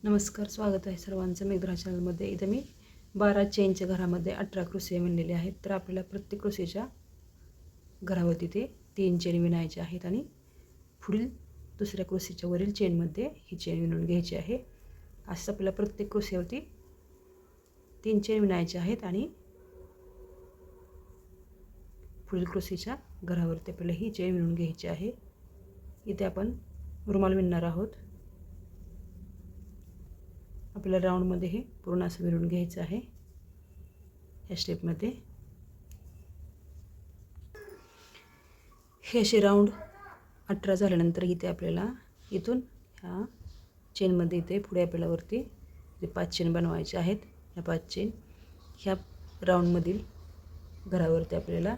नमस्कार, स्वागत आहे सर्वांचं मेघरा चॅनलमध्ये. इथं मी 12 चेनच्या घरामध्ये 18 क्रोशिया विणलेले आहेत. तर आपल्याला प्रत्येक क्रोशियाच्या घरावरती ते 3 चेन विणायचे आहेत आणि पुढील दुसऱ्या क्रोशियाच्या वरील चेनमध्ये ही चेन विणून घ्यायची आहे. असं आपल्याला प्रत्येक क्रोशियावरती 3 चेन विणायचे आहेत आणि पुढील क्रोशियाच्या घरावरती आपल्याला ही चेन विणून घ्यायची आहे. इथे आपण रुमाल विणणार आहोत. आपल्याला राऊंडमध्ये हे पूर्ण असं विणून घ्यायचं आहे. ह्या स्टेपमध्ये हे असे राऊंड 18 झाल्यानंतर इथे आपल्याला इथून ह्या चेनमध्ये इथे पुढे आपल्याला वरती जे 5 चेन बनवायचे आहेत. ह्या 5 चेन ह्या राऊंडमधील घरावरती आपल्याला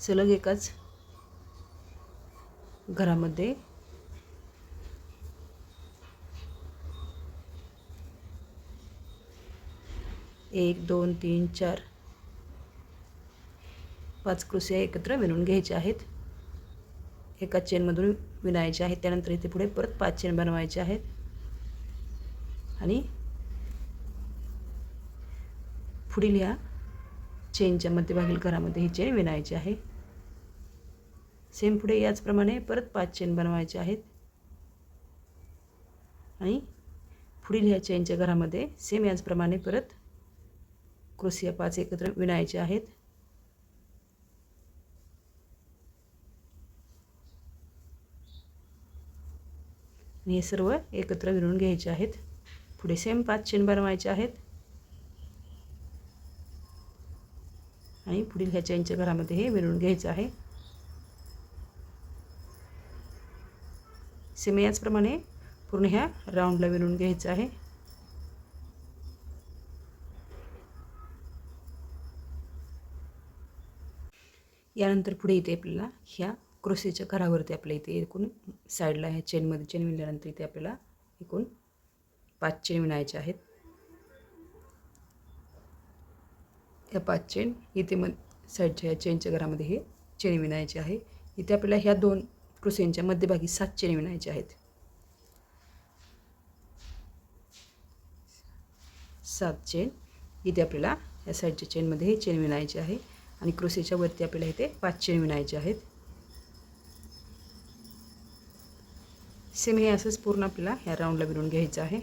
सलग एकाच घरामध्ये 1 2 3 4 5 क्रोशिया एकत्र विणून घ्यायचे आहेत. एका चेनमधून विणायचे आहेत. त्यानंतर इथे पुढे परत 5 चेन बनवायचे आहेत आणि पुढील ह्या चेनच्या मध्यभागील घरामध्ये ही चेन विणायची आहे. सेम पुढे याचप्रमाणे परत 5 चेन बनवायचे आहेत आणि पुढील ह्या चेनच्या घरामध्ये सेम याचप्रमाणे परत क्रोशिया 5 एकत्र विणायचे आहेत. आणि हे सर्व एकत्र विणून घ्यायचे आहेत. पुढे सेम 5 चेन बनवायचे आहेत आणि पुढील ह्या चेनच्या घरामध्ये हे विणून घ्यायचं आहे. सेम याचप्रमाणे पूर्ण ह्या राऊंडला विणून घ्यायचं आहे. यानंतर पुढे इथे आपल्याला ह्या क्रोशियाच्या घरावरती आपल्या इथे एकूण साईडला ह्या चेनमध्ये चेन विणल्यानंतर इथे आपल्याला एकूण 5 चेन विणायचे आहेत. या 5 चेन इथे साईडच्या ह्या चेनच्या घरामध्ये हे चेन विणायचे आहे. इथे आपल्याला ह्या 2 क्रोशियांच्या मध्यभागी 7 चेन विणायचे आहेत. 7 चेन इथे आपल्याला या साईडच्या चेनमध्ये हे चेन विणायचे आहे आणि क्रोशियाच्या वरती आपल्याला इथे 5 चेन विणायचे आहेत. सेम हे असंच पूर्ण आपल्याला ह्या राऊंडला विणून घ्यायचं आहे.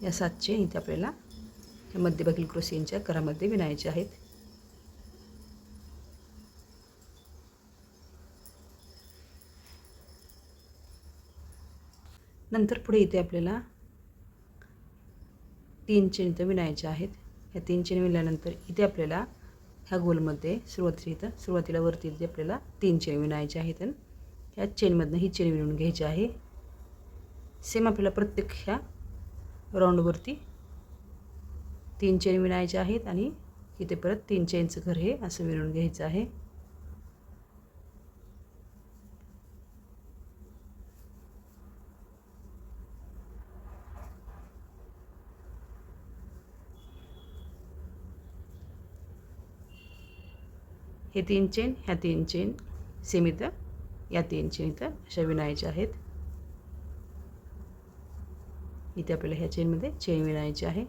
या 7 चेन इथे आपल्याला या मध्यभागील क्रोशियांच्या घरामध्ये विणायचे आहेत. नंतर पुढे इथे आपल्याला 3 चेन इथं विणायचे आहेत. ह्या 3 चेन विणल्यानंतर इथे आपल्याला ह्या गोलमध्ये सुरुवातीला वरती इथे आपल्याला 3 चेन विणायचे आहेत आणि ह्या चेनमधनं ही चेन विणून घ्यायची आहे. सेम आपल्याला प्रत्येक ह्या राऊंडवरती 3 चेन विणायचे आहेत आणि इथे परत 3 चेनचं घर हे असं विणून घ्यायचं आहे. हे 3 चेन ह्या 3 चेन सेम इथं या 3 चेन इथं अशा विणायच्या आहेत. इथे आपल्याला ह्या चेनमध्ये चेन विणायची आहे.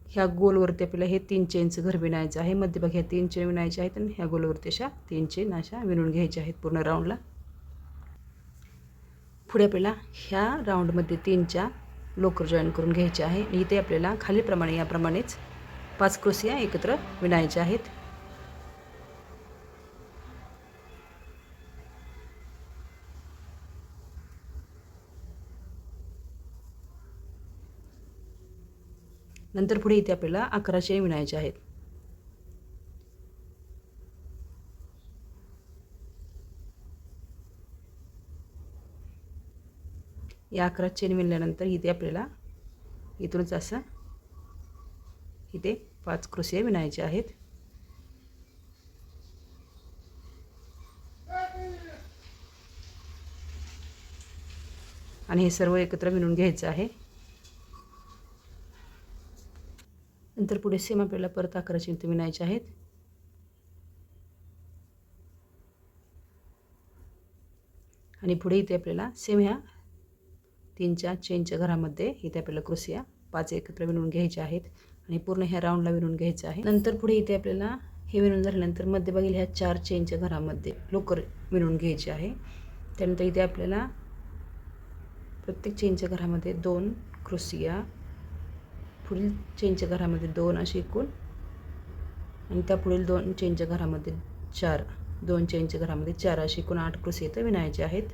ह्या गोलवरती आपल्याला हे 3 चेनचं घर विणायचं आहे. मध्यभागी ह्या 3 चेन विणायच्या आहेत आणि ह्या गोलवरती अशा 3 चेन अशा विणून घ्यायच्या आहेत पूर्ण राऊंडला. पुढे आपल्याला ह्या राऊंडमध्ये 3च्या लोकर जॉईन करून घ्यायचे आहे. इथे आपल्याला खालीप्रमाणे याप्रमाणेच 5 क्रोशिया एकत्र विणायच्या आहेत. नंतर पुढे इथे आपल्याला 11 चेन विणायचे आहेत. या 11 चेन विणल्यानंतर इथे आपल्याला इथूनच असं इथे 5 क्रोशिया विणायचे आहेत. आणि हे सर्व एकत्र विणून घ्यायचं आहे. त्यानंतर पुढे सेम आपल्याला परत 11 चेन इथे विणायचे आहेत. आणि पुढे इथे आपल्याला सेम ह्या 3च्या चेनच्या घरामध्ये इथे आपल्याला क्रोशिया 5 एकत्र विणून घ्यायचे आहेत आणि पूर्ण ह्या राऊंडला विणून घ्यायचं आहे. नंतर पुढे इथे आपल्याला हे विणून झाल्यानंतर मध्यभागी ह्या 4 चेनच्या घरामध्ये लोकर विणून घ्यायचे आहे. त्यानंतर इथे आपल्याला प्रत्येक चेनच्या घरामध्ये 2 क्रोशिया, पुढील चेनच्या घरामध्ये 2 असे एकूण, आणि त्या पुढील 2 चेनच्या घरामध्ये 4, 2 चेनच्या घरामध्ये 4 असे एकूण 8 क्रोशिया इथं विणायचे आहेत.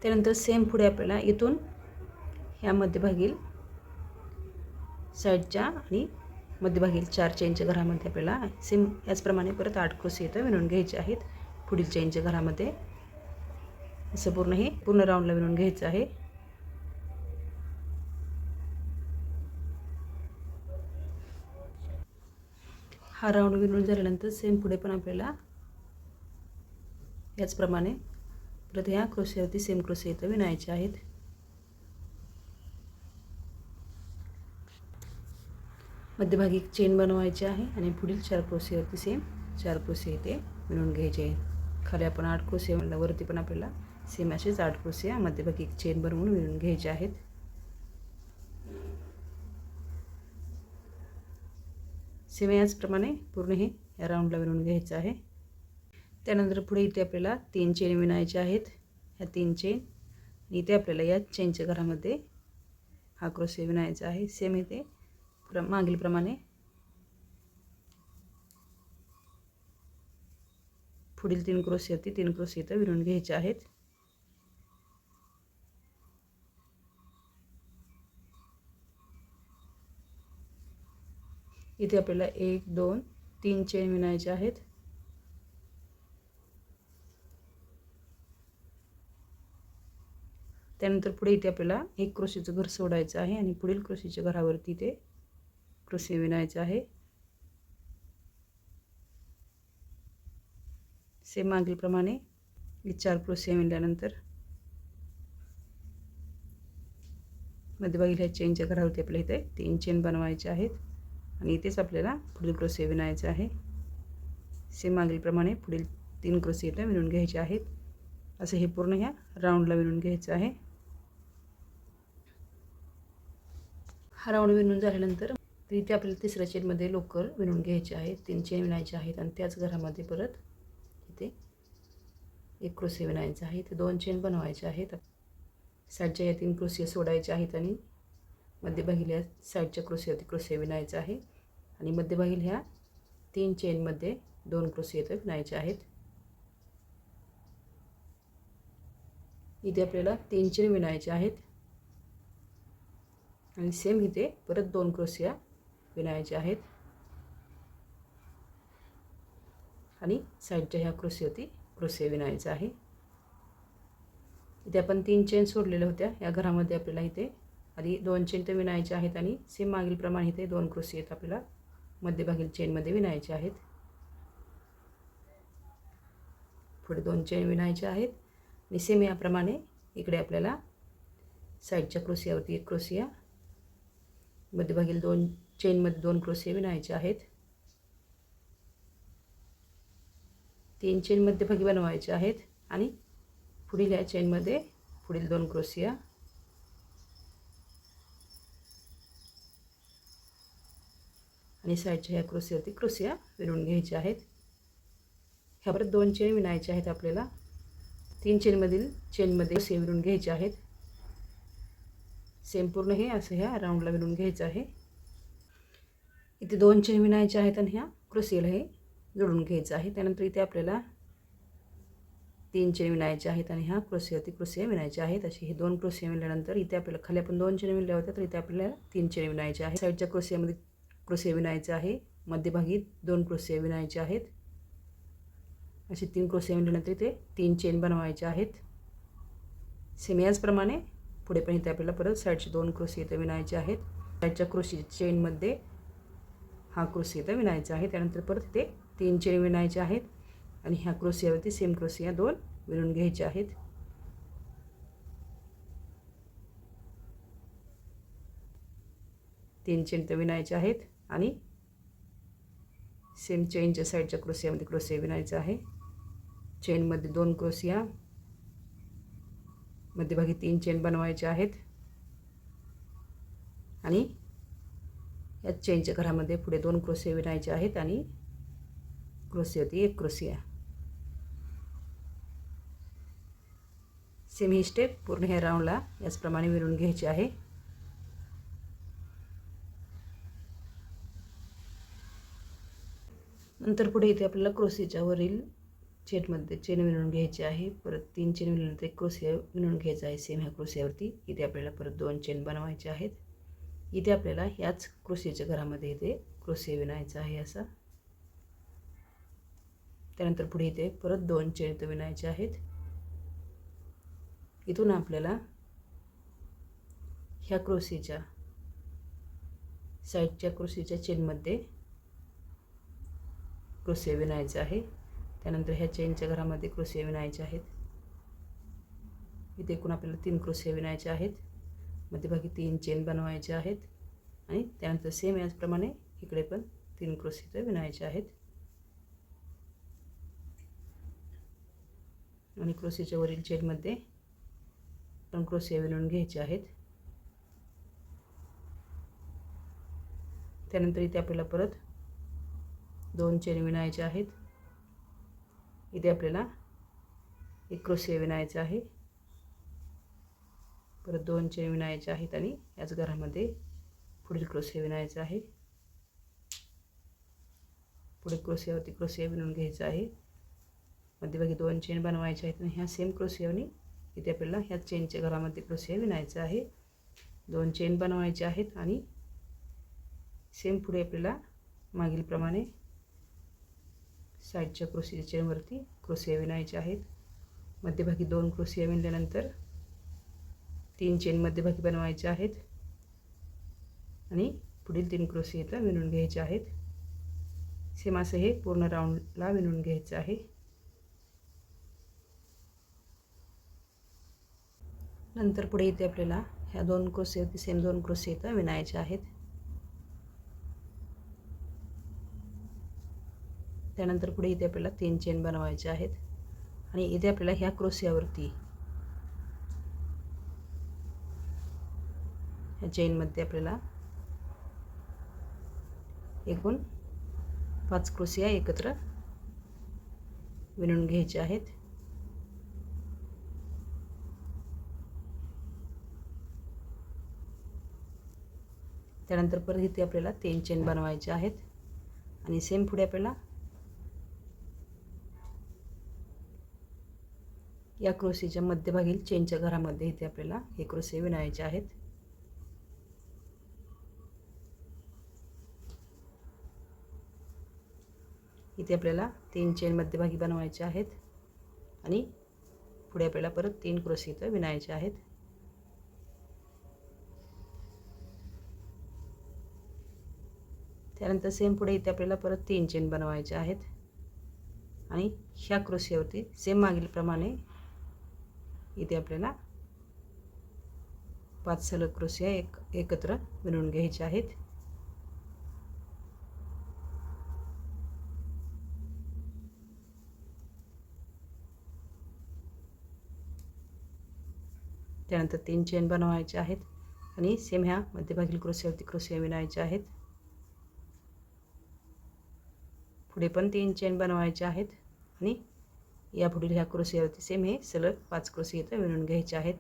त्यानंतर सेम पुढे आपल्याला इथून ह्या मध्यभागील साईडच्या आणि मध्यभागील 4 चेनच्या घरामध्ये आपल्याला सेम याचप्रमाणे परत 8 क्रोशिया इथं विणून घ्यायचे आहेत. पुढील चेनच्या घरामध्ये असं पूर्ण राऊंडला विणून घ्यायचं आहे. हा राऊंड विणून झाल्यानंतर सेम पुढे पण आपल्याला याचप्रमाणे परत ह्या क्रोशियावरती सेम क्रोशिया इथं विणायचे आहेत. मध्यभागी चेन बनवायची आहे आणि पुढील 4 क्रोशियावरती सेम 4 क्रोशिया इथे विणून घ्यायचे आहेत. खाली आपण 8 क्रोशिया म्हणलं, वरती पण आपल्याला सेम असेच 8 क्रोशिया मध्यभागी चेन बनवून विणून घ्यायचे आहेत. सेम याचप्रमाणे पूर्ण हे या राऊंडला विणून घ्यायचं आहे. त्यानंतर पुढे इथे आपल्याला 3 चेन विणायचे आहेत. ह्या 3 चेन आणि इथे आपल्याला या चेनच्या घरामध्ये हा क्रोशिया विणायचा आहे. सेम इथे मागील प्रमाणे पुढील 3 क्रोशियावरती 3 क्रोशिया इथं विणून घ्यायचे आहेत. इथे आपल्याला 1 2 3 चेन विणायचे आहेत. त्यानंतर पुढे इथे आपल्याला 1 क्रोशियाचं घर सोडायचं आहे आणि पुढील क्रोशियाच्या घरावरती ते क्रोशिया विणायचं आहे. सेम मागील प्रमाणे 4 क्रोशिया विणल्यानंतर मध्यभागी ह्या चेनच्या घरावरती आपल्याला इथे 3 चेन बनवायचे आहेत आणि इथेच आपल्याला पुढील क्रोशिया विणायचे आहे. सेम मागील प्रमाणे पुढील 3 क्रोशिया इथं विणून घ्यायचे आहेत. असं हे पूर्ण ह्या राऊंडला विणून घ्यायचं आहे. हा राऊंड विणून झाल्यानंतर इथे आपल्याला तिसऱ्या चेनमध्ये लोकर विणून घ्यायचे आहेत. 3 चेन विणायचे आहेत आणि त्याच घरामध्ये परत इथे 1 क्रोशिया विणायचा आहे. इथे 2 चेन बनवायचे आहेत. साईडच्या या 3 क्रोशिया सोडायच्या आहेत आणि मध्यभागील ह्या साईडच्या क्रोशियावरती क्रोशिया विणायचा आहे आणि मध्यभागील ह्या 3 चेनमध्ये 2 क्रोशिया इथं विणायचे आहेत. इथे आपल्याला 3 चेन विणायचे आहेत आणि सेम इथे परत 2 क्रोशिया विणायचे आहेत आणि साईडच्या ह्या क्रोशियावरती क्रोशिया विणायचा आहे. इथे आपण 3 चेन सोडलेल्या होत्या. या घरामध्ये आपल्याला इथे आधी 2 चेन तर विणायचे आहेत आणि सेम मागील प्रमाणे इथे 2 क्रोशिया आपल्याला मध्यभागील चेनमध्ये विणायचे आहेत. पुढे 2 चेन विणायचे आहेत आणि सेम याप्रमाणे इकडे आपल्याला साईडच्या क्रोशियावरती 1 क्रोशिया, मध्यभागील 2 चेनमध्ये 2 क्रोशिया विणायचे आहेत. 3 चेन मध्यभागी बनवायचे आहेत आणि पुढील या चेनमध्ये पुढील 2 क्रोशिया आणि साईडच्या ह्या क्रोशियावरती क्रोशिया विणून घ्यायचे आहेत. ह्या परत 2 चेन विणायचे आहेत. आपल्याला 3 चेनमधील चेनमध्ये क्रोशिया विणून घ्यायचे आहेत. सेम पूर्ण हे असं ह्या राऊंडला विणून घ्यायचं आहे. इथे 2 चेन विणायचे आहेत आणि ह्या क्रोशियाला हे जोडून घ्यायचं आहे. त्यानंतर इथे आपल्याला 3 चेन विणायचे आहेत आणि ह्या क्रोशियावरती क्रोशिया विणायचे आहेत. असे हे 2 क्रोशिया विणल्यानंतर इथे आपल्याला खाली आपण 2 चेन विणल्या होत्या, तर इथे आपल्याला 3 चेन विणायचे आहे. साईडच्या क्रोशियामध्ये क्रोशिया विणायचे आहे. मध्यभागी 2 क्रोशिया विणायचे आहेत. असे 3 क्रोशिया विणल्यानंतर इथे 3 चेन बनवायचे आहेत. सेम याचप्रमाणे पुढे पण इथे आपल्याला परत साईडचे 2 क्रोशे इथं विणायचे आहेत. साईडच्या क्रोशे चेनमध्ये हा क्रोशे इथं विणायचा आहे. त्यानंतर परत इथे 3 चेन विणायचे आहेत आणि ह्या क्रोशियावरती सेम क्रोशिया 2 विणून घ्यायचे आहेत. 3 चेन तर विणायचे आहेत आणि सेम चेनच्या साईडच्या क्रोशियामध्ये क्रोशिया विणायचा आहे. चेनमध्ये 2 क्रोशिया, मध्यभागी 3 चेन बनवायचे आहेत आणि या चेनच्या घरामध्ये पुढे 2 क्रोशिया विणायचे आहेत आणि क्रोशियावरती 1 क्रोशिया. सेम ही स्टेप पूर्ण ह्या राऊंडला याचप्रमाणे विणून घ्यायची आहे. नंतर पुढे इथे आपल्याला क्रोशियाच्या वरील चेनमध्ये चेन विणून घ्यायची आहे. परत 3 चेन विणल्यानंतर 1 क्रोशिया विणून घ्यायचा आहे. सेम ह्या क्रोशियावरती इथे आपल्याला परत 2 चेन बनवायचे आहेत. इथे आपल्याला ह्याच क्रोशियाच्या घरामध्ये इथे क्रोशिया विणायचा आहे असा. त्यानंतर पुढे इथे परत 2 चेन इथं विणायचे आहेत. इथून आपल्याला ह्या क्रोशियाच्या साईडच्या क्रोशियाच्या चेनमध्ये क्रोशिया विणायचा आहे. त्यानंतर ह्या चेनच्या घरामध्ये क्रोशिया विणायचे आहेत. इथे एकूण आपल्याला 3 क्रोशिया विणायचे आहेत. मध्यभागी 3 चेन बनवायचे आहेत आणि त्यानंतर सेम याचप्रमाणे इकडे पण 3 क्रोशिया विणायचे आहेत आणि क्रोशियाच्या वरील चेनमध्ये पण क्रोशिया विणून घ्यायचे आहेत. त्यानंतर इथे आपल्याला परत 2 चेन विणायचे आहेत. इथे आपल्याला 1 क्रोशिया विणायचा आहे. परत 2 चेन विणायचे आहेत आणि याच घरामध्ये पुढील क्रोशिया विणायचा आहे. पुढे क्रोशियावरती क्रोशिया विणून घ्यायचा आहे. मध्यभागी 2 चेन बनवायचे आहेत आणि ह्या सेम क्रोशियाने इथे आपल्याला ह्या चेनच्या घरामध्ये क्रोशिया विणायचा आहे. 2 चेन बनवायचे आहेत आणि सेम पुढे आपल्याला मागील प्रमाणे साईडच्या क्रोशिया चेनवरती क्रोशिया विणायचे आहेत. मध्यभागी 2 क्रोशिया विणल्यानंतर 3 चेन मध्यभागी बनवायचे आहेत आणि पुढील 3 क्रोशिया इथं विणून घ्यायचे आहेत. सेम असं हे पूर्ण राऊंडला विणून घ्यायचं आहे. नंतर पुढे इथे आपल्याला ह्या 2 क्रोशियावरती सेम 2 क्रोशिया इथं विणायचे आहेत. त्यानंतर पुढे इथे आपल्याला 3 चेन बनवायचे आहेत आणि इथे आपल्याला ह्या क्रोशियावरती ह्या चेनमध्ये आपल्याला एकूण 5 क्रोशिया एकत्र विणून घ्यायचे आहेत. त्यानंतर परत इथे आपल्याला 3 चेन बनवायचे आहेत आणि सेम पुढे आपल्याला या क्रोशियाच्या मध्यभागील चेनच्या घरामध्ये इथे आपल्याला हे क्रोशिया विणायचे आहेत. इथे आपल्याला 3 चेन मध्यभागी बनवायचे आहेत आणि पुढे आपल्याला परत 3 क्रोशिया इथं विणायचे आहेत. त्यानंतर सेम पुढे इथे आपल्याला परत 3 चेन बनवायचे आहेत आणि ह्या क्रोशियावरती सेम मागील प्रमाणे इथे आपल्याला 5 सलग क्रोशिया एकत्र विणून घ्यायचे आहेत. त्यानंतर 3 चेन बनवायचे आहेत आणि सेम ह्या मध्यभागील क्रोशियावरती क्रोशिया विणायचे आहेत. पुढे पण 3 चेन बनवायचे आहेत आणि या पुढील ह्या क्रोशियावरती सेम हे सलग 5 क्रोशिया इथं विणून घ्यायचे आहेत.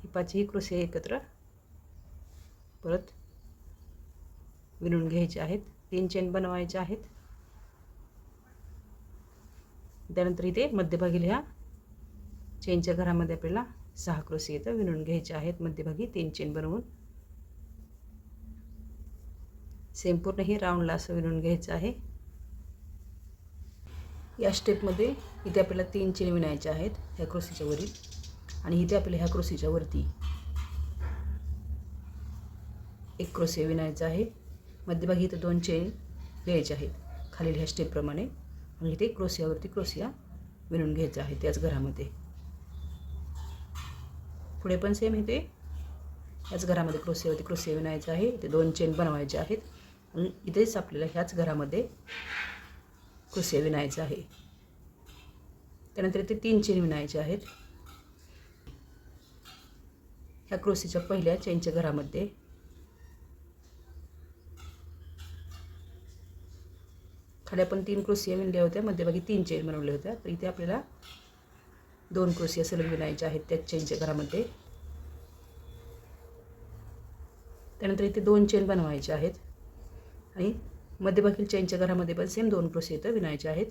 ही 5ही क्रोशिया एकत्र परत विणून घ्यायचे आहेत. 3 चेन बनवायचे आहेत. त्यानंतर इथे मध्यभागील ह्या चेनच्या घरामध्ये आपल्याला 6 क्रोशिया इथं विणून घ्यायचे आहेत. मध्यभागी 3 चेन बनवून सेम पूर्ण हे राऊंडला असं विणून घ्यायचं आहे. या स्टेपमध्ये इथे आपल्याला 3 चेन विणायच्या आहेत ह्या क्रोशीच्या वरील, आणि इथे आपल्याला ह्या क्रोशीच्या वरती एक क्रोशिया विणायचा आहे. मध्यभागी इथं 2 चेन घ्यायचे आहेत खालील ह्या स्टेपप्रमाणे, आणि इथे क्रोशियावरती क्रोशिया विणून घ्यायचा आहे त्याच घरामध्ये. पुढे पण सेम इथे ह्याच घरामध्ये क्रोशियावरती क्रोशिया विणायचा आहे. इथे 2 चेन बनवायचे आहेत आणि इथेच आपल्याला ह्याच घरामध्ये क्रोशिया विणायचा आहे. त्यानंतर इथे 3 चेन विणायचे आहेत. ह्या क्रोशीच्या पहिल्या चेनच्या घरामध्ये खाली आपण 3 क्रोशिया विणल्या होत्या, मध्यभागी 3 चेन बनवल्या होत्या, तर इथे आपल्याला 2 क्रोशिया सलग विणायच्या आहेत त्याच चेनच्या घरामध्ये. त्यानंतर इथे 2 चेन बनवायचे आहेत आणि मध्यभागी चेनच्या घरामध्ये पण सेम 2 क्रोशिया इथं विणायचे आहेत.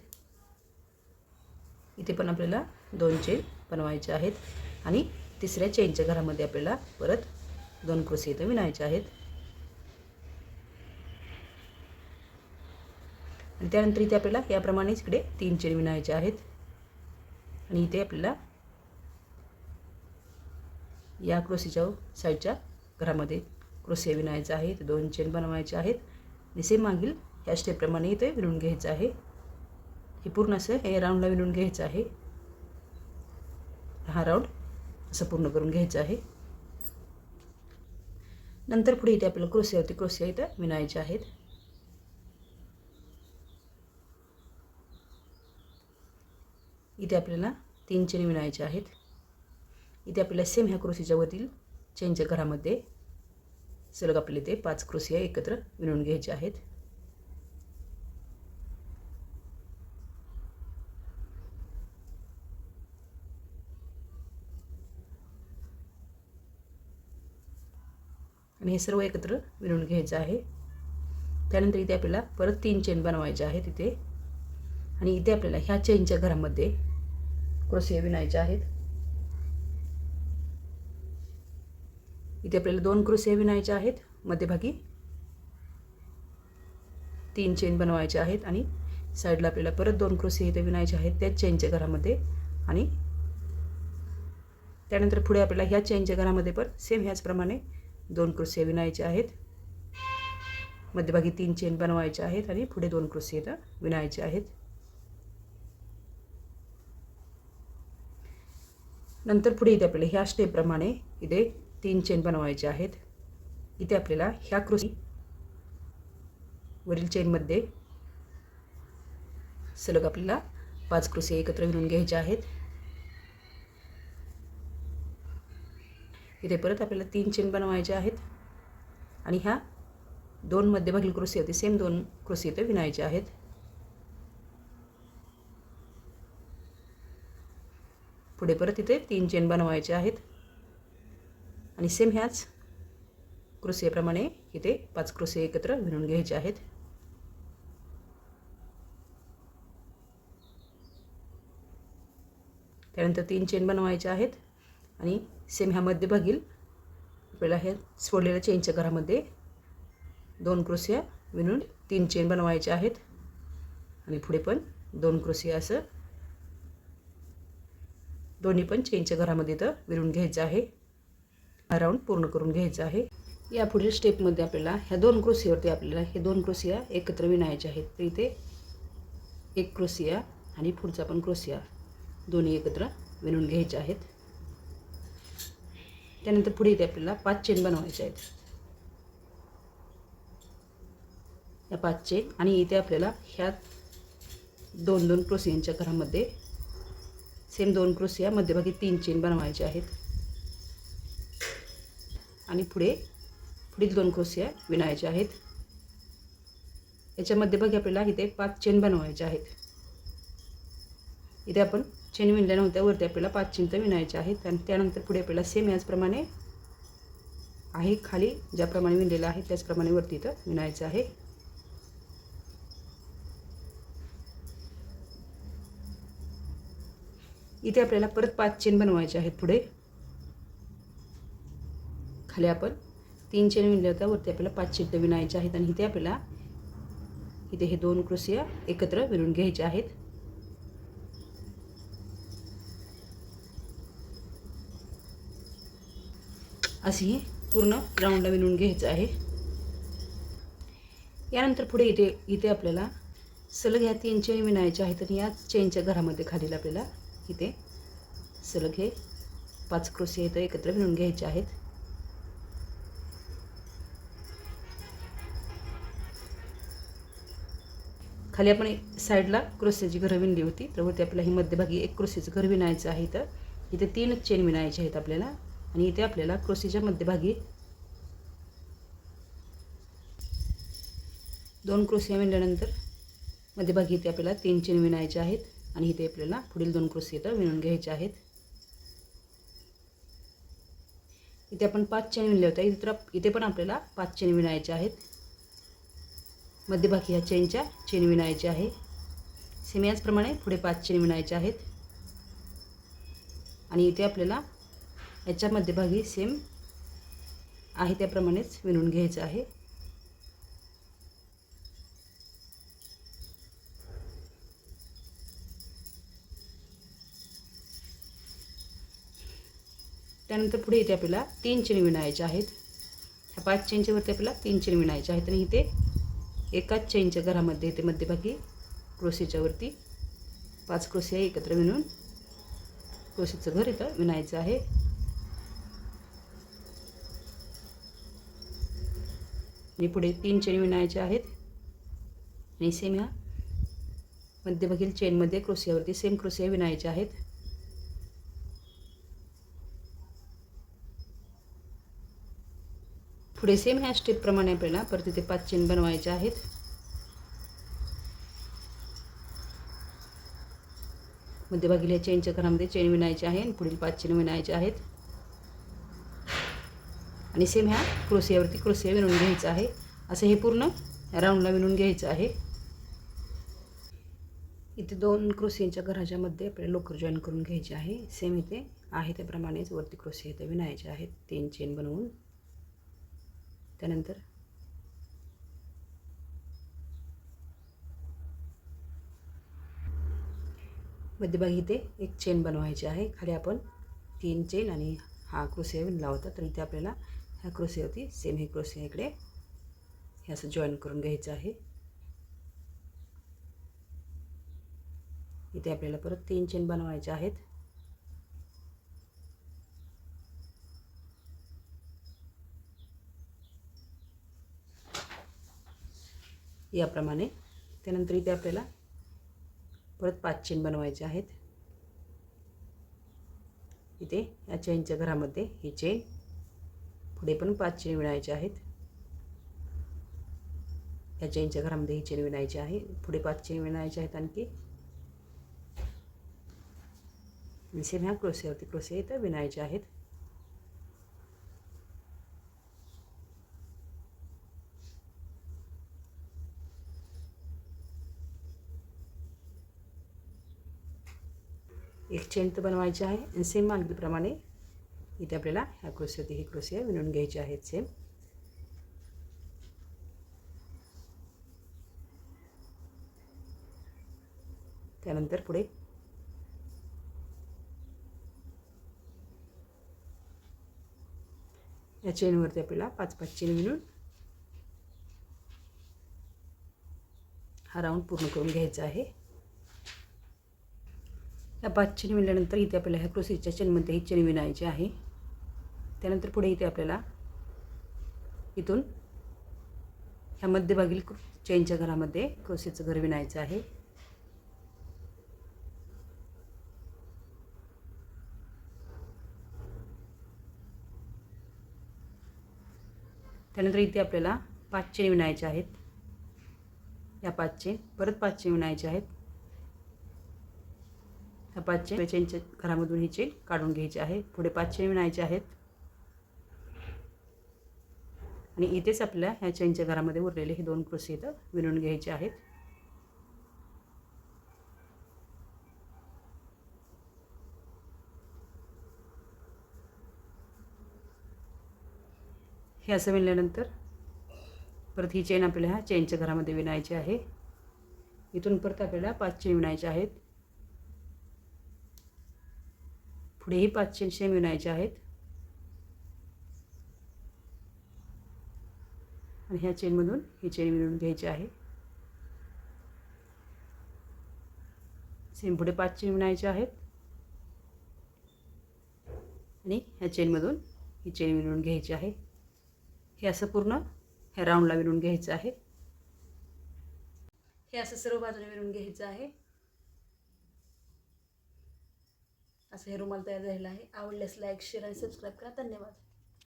इथे पण आपल्याला 2 चेन बनवायचे आहेत आणि तिसऱ्या चेनच्या घरामध्ये आपल्याला परत 2 क्रोशिया इथं विणायचे आहेत. आणि त्यानंतर इथे आपल्याला याप्रमाणेच इकडे 3 चेन विणायचे आहेत आणि इथे आपल्याला या क्रोशीच्या साईडच्या घरामध्ये क्रोशिया विणायचा आहे. इथे 2 चेन बनवायचे आहेत आणि सेम मागील ह्या स्टेपप्रमाणे इथे विणून घ्यायचं आहे. हे पूर्ण असं हे राऊंडला विणून घ्यायचं आहे. हा राऊंड असं पूर्ण करून घ्यायचं आहे. नंतर पुढे इथे आपल्याला क्रोशियावरती क्रोशिया इथं विणायचे आहेत. इथे आपल्याला 3 चेन विणायचे आहेत. इथे आपल्याला सेम ह्या क्रोशीच्या वरील चेनच्या घरामध्ये सलग आपल्याला इथे 5 क्रोशिया एकत्र विणून घ्यायचे आहेत. आणि हे सर्व एकत्र विणून घ्यायचं आहे. त्यानंतर इथे आपल्याला परत 3 चेन बनवायचे आहेत इथे, आणि इथे आपल्याला ह्या चेनच्या घरामध्ये क्रोशिया विणायच्या आहेत. इथे आपल्याला 2 क्रोशिया विणायच्या आहेत. मध्यभागी 3 चेन बनवायचे आहेत आणि साईडला आपल्याला परत 2 क्रोशिया इथे विणायचे आहेत त्याच चेनच्या घरामध्ये. आणि त्यानंतर पुढे आपल्याला ह्या चेनच्या घरामध्ये पण सेम ह्याचप्रमाणे 2 क्रोशिया विणायचे आहेत. मध्यभागी 3 चेन बनवायचे आहेत आणि पुढे 2 क्रोशिया इथं विणायचे आहेत. नंतर पुढे इथे आपल्याला ह्या स्टेपप्रमाणे इथे 3 चेन बनवायचे आहेत. इथे आपल्याला ह्या क्रोशी वरील चेनमध्ये सलग आपल्याला 5 क्रोशिया एकत्र विणून घ्यायचे आहेत. इथे परत आपल्याला 3 चेन बनवायचे आहेत आणि ह्या 2 मध्यभागी क्रोशिया होते सेम 2 क्रोशिया इथे विणायचे आहेत. पुढे परत इथे 3 चेन बनवायचे आहेत आणि सेम ह्याच क्रोशियाप्रमाणे इथे 5 क्रोशिया एकत्र विणून घ्यायचे आहेत. त्यानंतर 3 चेन बनवायचे आहेत आणि सेम ह्या मध्यभागी आपल्याला हे सोडलेल्या चेनच्या घरामध्ये 2 क्रोशिया विणून 3 चेन बनवायचे आहेत आणि पुढे पण 2 क्रोशिया असं दोन्ही पण चेनच्या घरामध्ये इथं विणून घ्यायचं आहे. हा राऊंड पूर्ण करून घ्यायचा आहे. या पुढील स्टेपमध्ये आपल्याला ह्या 2 क्रोशियावरती आपल्याला हे 2 क्रोशिया एकत्र विणायचे आहेत. तर इथे 1 क्रोशिया आणि पुढचा पण क्रोशिया दोन्ही एकत्र विणून घ्यायचे आहेत. त्यानंतर पुढे इथे आपल्याला 5 चेन बनवायचे आहेत. या 5 चेन आणि इथे आपल्याला ह्या 2-2 क्रोशियांच्या घरामध्ये सेम 2 क्रोशिया मध्यभागी 3 चेन बनवायचे आहेत आणि पुढील 2 क्रोशिया विणायचे आहेत. याच्या मध्यभागी आपल्याला इथे 5 चेन बनवायचे आहेत. इथे आपण चेन विणल्या नव्हत्या, वरती आपल्याला 5 चेन तर विणायचे आहेत. आणि त्यानंतर पुढे आपल्याला सेम याचप्रमाणे आहे, खाली ज्याप्रमाणे विणलेलं आहे त्याचप्रमाणे वरती इथं विणायचं आहे. इथे आपल्याला परत 5 चेन बनवायचे आहेत. पुढे खाली आपण 3 चेन विणल्या होत्या, वरती आपल्याला 5 चेन विणायचे आहेत आणि इथे आपल्याला इथे हे 2 क्रोशिया एकत्र विणून घ्यायचे आहेत. अशी ही पूर्ण राऊंडला विणून घ्यायचं आहे. यानंतर पुढे इथे आपल्याला सलग ह्या 3 चेन विणायच्या आहेत आणि या चेनच्या घरामध्ये खालील आपल्याला इथे सलग हे 5 क्रोशे इथं एकत्र विणून घ्यायचे आहेत. खाली आपण साईडला क्रोशेची घरं विणली होती, तर वरती आपल्याला ही मध्यभागी एक क्रोशेचं घर विणायचं आहे. तर इथे 3 चेन विणायचे आहेत आपल्याला आणि इथे आपल्याला क्रोशेच्या मध्यभागी 2 क्रोशे विणल्यानंतर मध्यभागी इथे आपल्याला 3 चेन विणायचे आहेत आणि इथे आपल्याला पुढील 2 क्रोशे इथं विणून घ्यायचे आहेत. इथे आपण 5 चेन विणल्या होत्या, इथे पण आपल्याला 5 चेन विणायचे आहेत. मध्यभागी ह्या चेनच्या चेन विणायचे आहे. सेम याचप्रमाणे पुढे 5 चेन विणायचे आहेत आणि इथे आपल्याला याच्या मध्यभागी सेम आहे त्याप्रमाणेच विणून घ्यायचं आहे. त्यानंतर पुढे इथे आपल्याला 3 चेन विणायचे आहेत. ह्या 5 चेनच्या वरती आपल्याला 3 चेन विणायचे आहेत आणि इथे एकाच चेनच्या घरामध्ये इथे मध्यभागी क्रोशेच्या वरती 5 क्रोशे एकत्र विणून क्रोशेचं घर इथं विणायचं आहे. आणि पुढे 3 चेन विणायचे आहेत आणि सेम ह्या मध्यभागील चेनमध्ये क्रोशेवरती सेम क्रोशे विणायचे आहेत. पुढे सेम ह्या स्टेपप्रमाणे आपल्याला परत इथे 5 चेन बनवायचे आहेत. मध्यभागील या चेनच्या घरामध्ये चेन विणायचे आहे आणि पुढील 5 चेन विणायचे आहेत आणि सेम ह्या क्रोशेवरती क्रोशे विणून घ्यायचं आहे. असं हे पूर्ण राऊंडला विणून घ्यायचं आहे. इथे 2 क्रोशेच्या घराच्या मध्ये आपल्याला लोकर जॉईन करून घ्यायचे आहे. सेम इथे आहे त्याप्रमाणेच वरती क्रोशे इथे विणायचे आहेत 3 चेन बनवून. त्यानंतर मध्यभागी इथे एक चेन बनवायची आहे. खाली आपण 3 चेन आणि हा क्रोशे विणला होता, तर इथे आपल्याला ह्या क्रोशेवरती सेम हे क्रोशे इकडे हे असं जॉईन करून घ्यायचं आहे. इथे आपल्याला परत 3 चेन बनवायचे आहेत. याप्रमाणे. त्यानंतर इथे आपल्याला परत 5 चेन बनवायचे आहेत. इथे या चेनच्या घरामध्ये ही चेन, पुढे पण 5 चेन विणायचे आहेत. या चेनच्या घरामध्ये ही चेन विणायची आहे. पुढे 5 चेन विणायचे आहेत आणखी. सेम ह्या क्रोशेवरती क्रोशे इथं विणायचे आहेत. एक चेन तर बनवायची आहे आणि सेम मागीलप्रमाणे इथे आपल्याला ह्या क्रोशेवरती ही क्रोशे विणून घ्यायचे आहेत सेम. त्यानंतर पुढे या चेनवरती आपल्याला 5-5 चेन विणून हा राऊंड पूर्ण करून घ्यायचा आहे. या 5 चेन विणल्यानंतर इथे आपल्याला ह्या क्रोशेच्या चेनमध्ये ही चेन विणायची आहे. त्यानंतर पुढे इथे आपल्याला इथून ह्या मध्यभागील चेनच्या घरामध्ये क्रोशेचं घर विणायचं आहे. त्यानंतर इथे आपल्याला 5 चेन विणायचे आहेत. या 5 चेन परत 5 चेन विणायचे आहेत. ह्या 5 चेनच्या घरामधून ही चेन काढून घ्यायची आहे. पुढे 5 चेन विणायचे आहेत आणि इथेच आपल्याला ह्या चेनच्या घरामध्ये उरलेले हे 2 क्रोशे इथं विणून घ्यायचे आहेत. हे असं विणल्यानंतर परत ही चेन आपल्याला ह्या चेनच्या घरामध्ये विणायची आहे. इथून परत आपल्याला 5 चेन विणायचे आहेत. पुढेही 5 चेन सेम विणायचे आहेत. आणि ह्या चेनमधून ही चेन विणून घ्यायची आहे. सेम पुढे 5 चेन विणायच्या आहेत आणि ह्या चेनमधून ही चेन विणून घ्यायची आहे. हे असं पूर्ण ह्या राऊंडला विणून घ्यायचं आहे. हे असं सर्व बाजूने विणून घ्यायचं आहे. असं हे रुमाल तयार झालेलं आहे. आवडल्यास लाईक, शेअर आणि सबस्क्राईब करा. धन्यवाद.